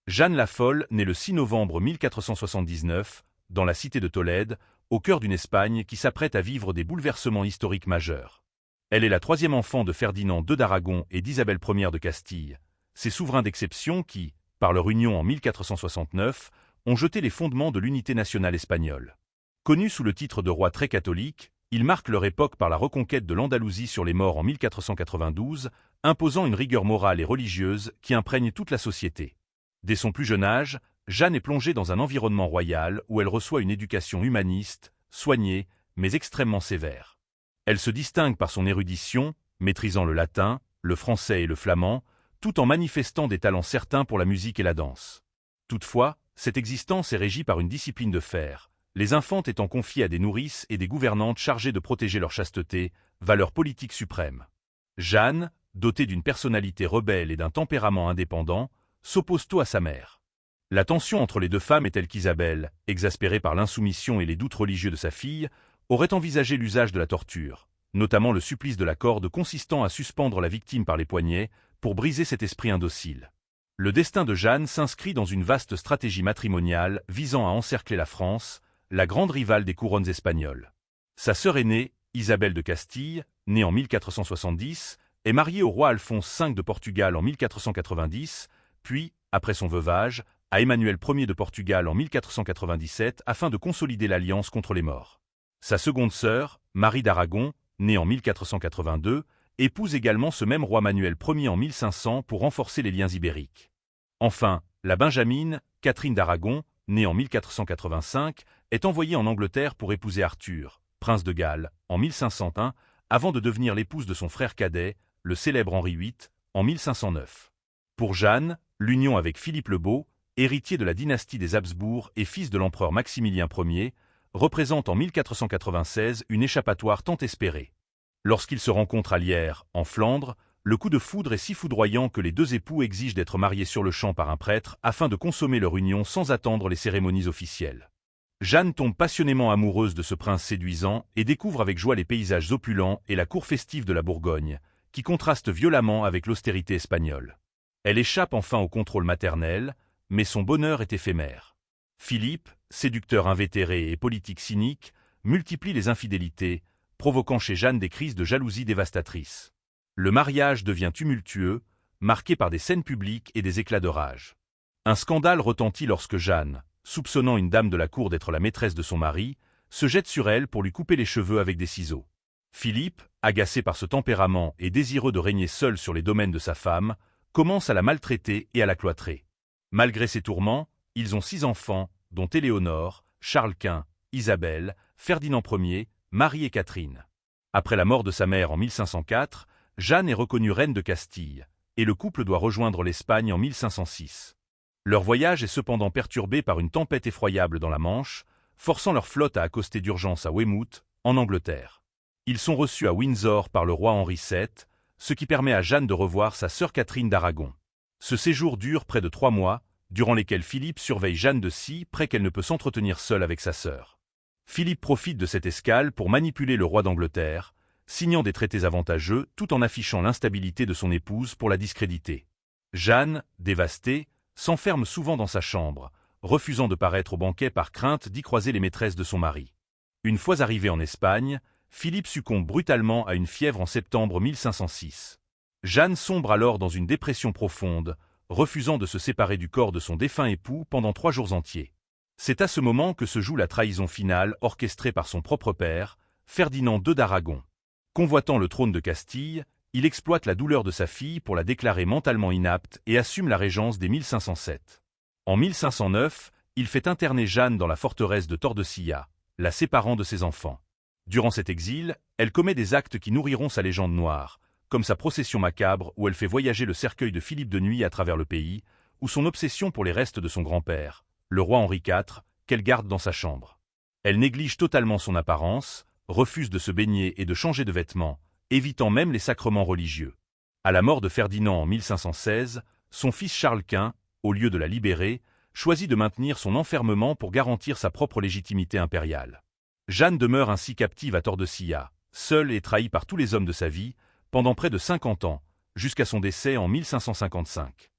Jeanne la Folle naît le 6 novembre 1479, dans la cité de Tolède, au cœur d'une Espagne qui s'apprête à vivre des bouleversements historiques majeurs. Elle est la troisième enfant de Ferdinand II d'Aragon et d'Isabelle Ier de Castille, ces souverains d'exception qui, par leur union en 1469, ont jeté les fondements de l'unité nationale espagnole. Connus sous le titre de rois très catholiques, ils marquent leur époque par la reconquête de l'Andalousie sur les Maures en 1492, imposant une rigueur morale et religieuse qui imprègne toute la société. Dès son plus jeune âge, Jeanne est plongée dans un environnement royal où elle reçoit une éducation humaniste, soignée, mais extrêmement sévère. Elle se distingue par son érudition, maîtrisant le latin, le français et le flamand, tout en manifestant des talents certains pour la musique et la danse. Toutefois, cette existence est régie par une discipline de fer, les infantes étant confiées à des nourrices et des gouvernantes chargées de protéger leur chasteté, valeur politique suprême. Jeanne, dotée d'une personnalité rebelle et d'un tempérament indépendant, s'oppose tôt à sa mère. La tension entre les deux femmes est telle qu'Isabelle, exaspérée par l'insoumission et les doutes religieux de sa fille, aurait envisagé l'usage de la torture, notamment le supplice de la corde consistant à suspendre la victime par les poignets pour briser cet esprit indocile. Le destin de Jeanne s'inscrit dans une vaste stratégie matrimoniale visant à encercler la France, la grande rivale des couronnes espagnoles. Sa sœur aînée, Isabelle de Castille, née en 1470, est mariée au roi Alphonse V de Portugal en 1490, puis, après son veuvage, à Emmanuel Ier de Portugal en 1497 afin de consolider l'alliance contre les Maures. Sa seconde sœur, Marie d'Aragon, née en 1482, épouse également ce même roi Manuel Ier en 1500 pour renforcer les liens ibériques. Enfin, la benjamine, Catherine d'Aragon, née en 1485, est envoyée en Angleterre pour épouser Arthur, prince de Galles, en 1501, avant de devenir l'épouse de son frère cadet, le célèbre Henri VIII, en 1509. Pour Jeanne, l'union avec Philippe le Beau, héritier de la dynastie des Habsbourg et fils de l'empereur Maximilien Ier, représente en 1496 une échappatoire tant espérée. Lorsqu'ils se rencontrent à Lierre, en Flandre, le coup de foudre est si foudroyant que les deux époux exigent d'être mariés sur le champ par un prêtre afin de consommer leur union sans attendre les cérémonies officielles. Jeanne tombe passionnément amoureuse de ce prince séduisant et découvre avec joie les paysages opulents et la cour festive de la Bourgogne, qui contrastent violemment avec l'austérité espagnole. Elle échappe enfin au contrôle maternel, mais son bonheur est éphémère. Philippe, séducteur invétéré et politique cynique, multiplie les infidélités, provoquant chez Jeanne des crises de jalousie dévastatrices. Le mariage devient tumultueux, marqué par des scènes publiques et des éclats de rage. Un scandale retentit lorsque Jeanne, soupçonnant une dame de la cour d'être la maîtresse de son mari, se jette sur elle pour lui couper les cheveux avec des ciseaux. Philippe, agacé par ce tempérament et désireux de régner seul sur les domaines de sa femme, commence à la maltraiter et à la cloîtrer. Malgré ces tourments, ils ont 6 enfants, dont Éléonore, Charles Quint, Isabelle, Ferdinand Ier, Marie et Catherine. Après la mort de sa mère en 1504, Jeanne est reconnue reine de Castille, et le couple doit rejoindre l'Espagne en 1506. Leur voyage est cependant perturbé par une tempête effroyable dans la Manche, forçant leur flotte à accoster d'urgence à Weymouth, en Angleterre. Ils sont reçus à Windsor par le roi Henri VII, ce qui permet à Jeanne de revoir sa sœur Catherine d'Aragon. Ce séjour dure près de 3 mois, durant lesquels Philippe surveille Jeanne de si près qu'elle ne peut s'entretenir seule avec sa sœur. Philippe profite de cette escale pour manipuler le roi d'Angleterre, signant des traités avantageux tout en affichant l'instabilité de son épouse pour la discréditer. Jeanne, dévastée, s'enferme souvent dans sa chambre, refusant de paraître au banquet par crainte d'y croiser les maîtresses de son mari. Une fois arrivé en Espagne, Philippe succombe brutalement à une fièvre en septembre 1506. Jeanne sombre alors dans une dépression profonde, refusant de se séparer du corps de son défunt époux pendant 3 jours entiers. C'est à ce moment que se joue la trahison finale orchestrée par son propre père, Ferdinand II d'Aragon. Convoitant le trône de Castille, il exploite la douleur de sa fille pour la déclarer mentalement inapte et assume la régence dès 1507. En 1509, il fait interner Jeanne dans la forteresse de Tordesillas, la séparant de ses enfants. Durant cet exil, elle commet des actes qui nourriront sa légende noire, comme sa procession macabre où elle fait voyager le cercueil de Philippe de nuit à travers le pays, ou son obsession pour les restes de son grand-père, le roi Henri IV, qu'elle garde dans sa chambre. Elle néglige totalement son apparence, refuse de se baigner et de changer de vêtements, évitant même les sacrements religieux. À la mort de Ferdinand en 1516, son fils Charles Quint, au lieu de la libérer, choisit de maintenir son enfermement pour garantir sa propre légitimité impériale. Jeanne demeure ainsi captive à Tordesillas, seule et trahie par tous les hommes de sa vie, pendant près de 50 ans, jusqu'à son décès en 1555.